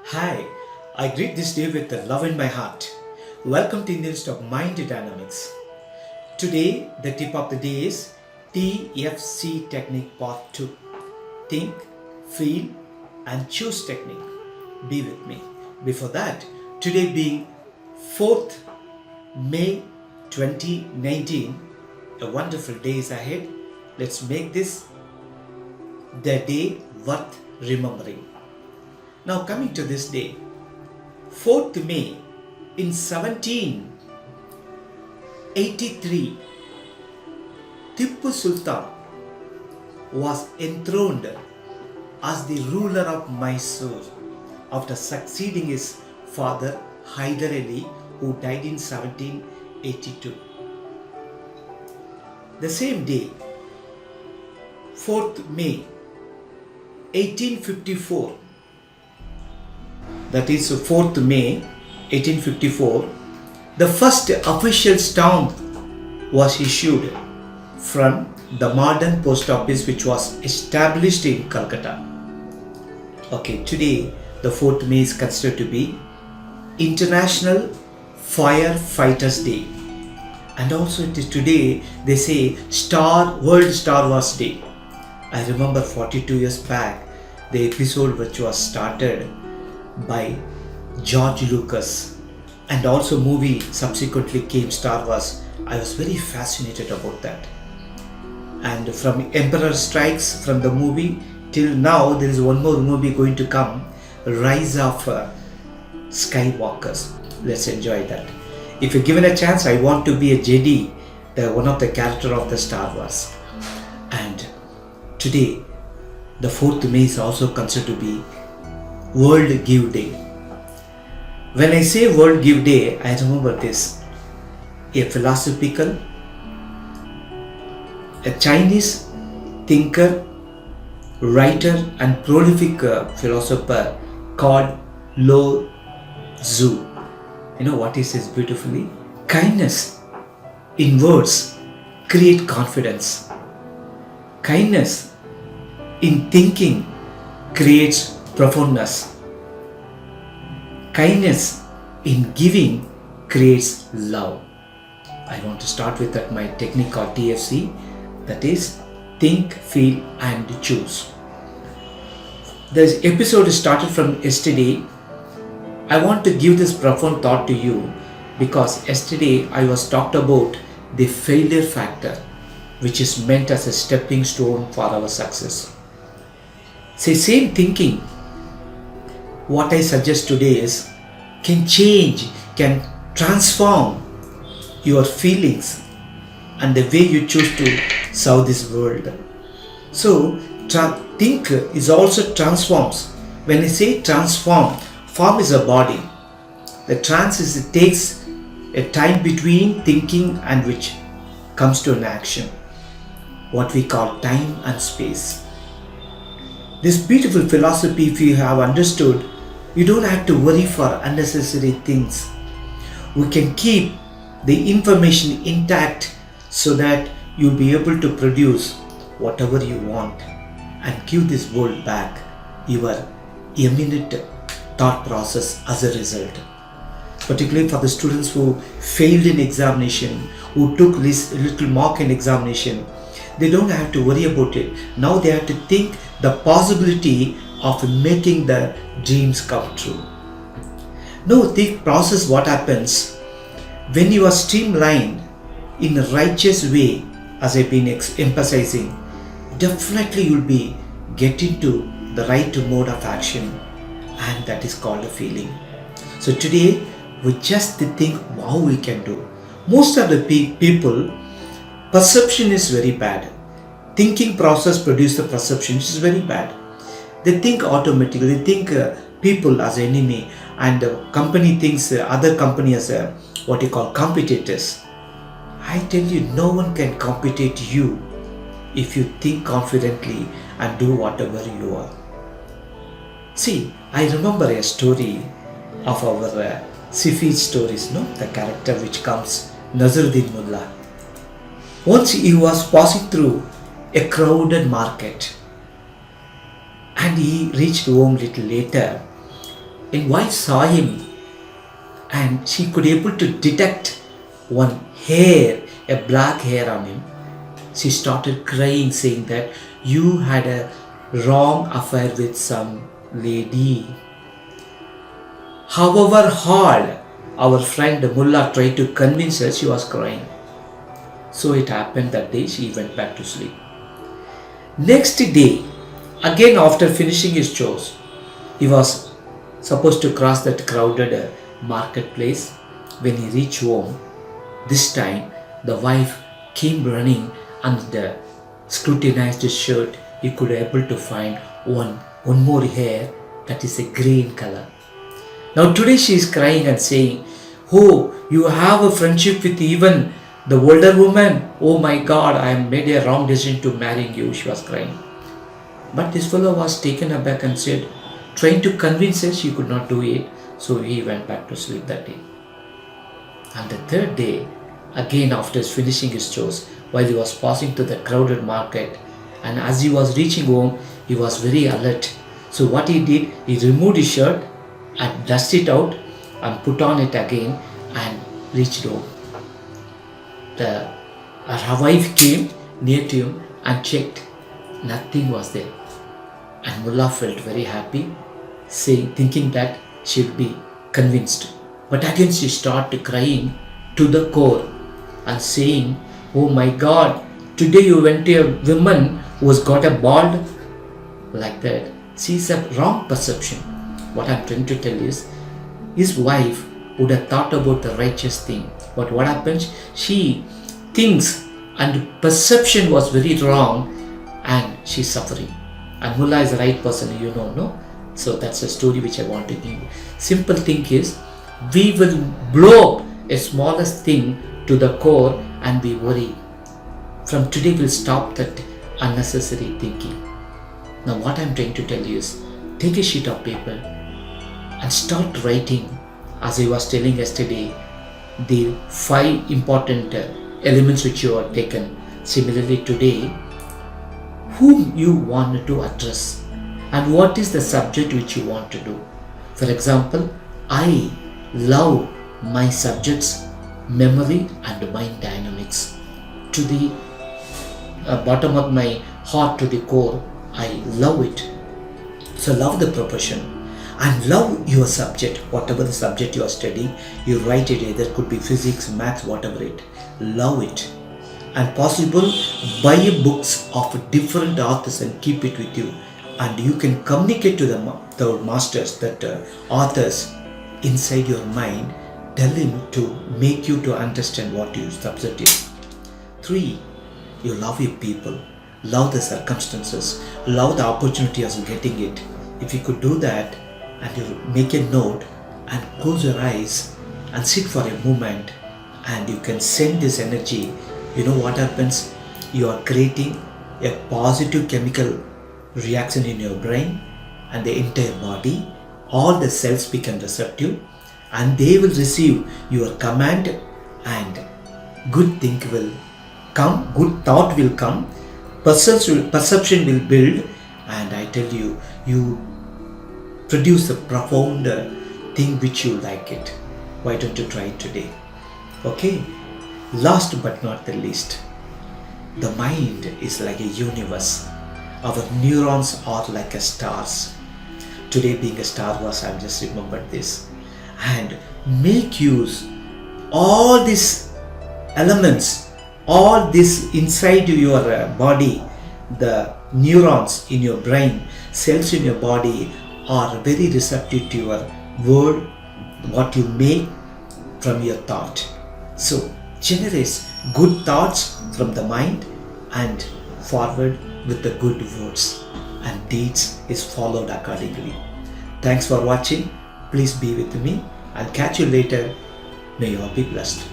Hi, I greet this day with love in my heart. Welcome to Indian Stock Mind Dynamics. Today, the tip of the day is TFC technique part 2. Think, feel, and choose technique. Be with me. Before that, today being 4th May 2019, a wonderful day is ahead. Let's make this the day worth remembering. Now, coming to this day, 4th May in 1783, Tipu Sultan was enthroned as the ruler of Mysore after succeeding his father Hyder Ali, who died in 1782. The same day, 4th May 1854, that is 4th May 1854, the first official stamp was issued from the modern post office which was established in Calcutta. Okay, today the 4th May is considered to be International Firefighters Day, and also it is today they say World Star Wars Day. I remember 42 years back the episode which was started by George Lucas, and also movie subsequently came Star Wars. I was very fascinated about that, and from Emperor Strikes from the movie till now there is one more movie going to come, Rise of Skywalkers. Let's enjoy that. If you're given a chance, I want to be a Jedi, one of the character of the Star Wars. And today the 4th May is also considered to be World Give Day. When I say World Give Day, I remember this. A philosophical, a Chinese thinker, writer and prolific philosopher called Lo Tzu. You know what he says beautifully? Kindness in words create confidence. Kindness in thinking creates profoundness. Kindness in giving creates love. I want to start with that my technique called TFC, that is think, feel and choose. This episode is started from yesterday. I want to give this profound thought to you because yesterday I was talked about the failure factor, which is meant as a stepping stone for our success. Say same thinking. What I suggest today is can change, can transform your feelings and the way you choose to serve this world. So think is also transforms. When I say transform, form is a body. The trans is it takes a time between thinking and which comes to an action. What we call time and space. This beautiful philosophy, if you have understood, you don't have to worry for unnecessary things. We can keep the information intact so that you'll be able to produce whatever you want and give this world back your eminent thought process as a result. Particularly for the students who failed in examination, who took this little mock in examination, they don't have to worry about it. Now they have to think the possibility of making the dreams come true. Now the process, what happens when you are streamlined in a righteous way, as I've been emphasizing, definitely you'll be getting to the right mode of action, and that is called a feeling. So today we just think how we can do. Most of the people, perception is very bad. Thinking process produces the perception, which is very bad. They think automatically, they think people as enemy, and company thinks other company as what you call competitors. I tell you, no one can compete you if you think confidently and do whatever you are. See, I remember a story of our Sifi stories, no? The character which comes, Nazaruddin Mullah. Once he was passing through a crowded market and he reached home little later. And wife saw him and she could able to detect one hair, a black hair on him. She started crying, saying that you had a wrong affair with some lady. However hard our friend Mullah tried to convince her, she was crying. So it happened that day she went back to sleep. Next day, again after finishing his chores, he was supposed to cross that crowded marketplace. When he reached home, this time the wife came running and scrutinized his shirt. He could able to find one more hair that is a green color. Now today she is crying and saying, "Oh, you have a friendship with even the older woman. Oh my God, I have made a wrong decision to marrying you," she was crying. But this fellow was taken aback and said, trying to convince her, she could not do it. So he went back to sleep that day. And the third day, again after finishing his chores, while he was passing to the crowded market, and as he was reaching home, he was very alert. So what he did, he removed his shirt and dusted it out and put on it again and reached home. Her wife came near to him and checked. Nothing was there. And Mullah felt very happy, thinking that she would be convinced. But again she started crying to the core and saying, "Oh my God, today you went to a woman who has got a bald," like that. She's a wrong perception. What I'm trying to tell is, his wife would have thought about the righteous thing. But what happens? She thinks and perception was very wrong and she's suffering. And Mullah is the right person, you know, no? So that's a story which I want to give you. Simple thing is, we will blow up a smallest thing to the core and be worried. From today we'll stop that unnecessary thinking. Now what I'm trying to tell you is, take a sheet of paper and start writing, as I was telling yesterday, the 5 important elements which you have taken. Similarly today, whom you want to address and what is the subject which you want to do. For example, I love my subjects memory and mind dynamics. To the bottom of my heart, to the core, I love it. So love the profession and love your subject. Whatever the subject you are studying, you write it, either could be physics, maths, whatever it. Love it. And possible, buy books of different authors and keep it with you. And you can communicate to the masters, that authors inside your mind. Tell him to make you to understand what your subject is. 3, you love your people. Love the circumstances. Love the opportunity of getting it. If you could do that and you make a note and close your eyes and sit for a moment and you can send this energy, you know what happens? You are creating a positive chemical reaction in your brain and the entire body. All the cells become receptive and they will receive your command and good thing will come, good thought will come, perception will build, and I tell you, you produce a profound thing which you like it. Why don't you try it today? Okay. Last but not the least, the mind is like a universe. Our neurons are like a stars. Today being a Star Wars, I've just remembered this. And make use all these elements, all this inside your body, the neurons in your brain, cells in your body are very receptive to your word, what you make from your thought. So generates good thoughts from the mind and forward with the good words, and deeds is followed accordingly. Thanks for watching. Please be with me. I'll catch you later. May you all be blessed.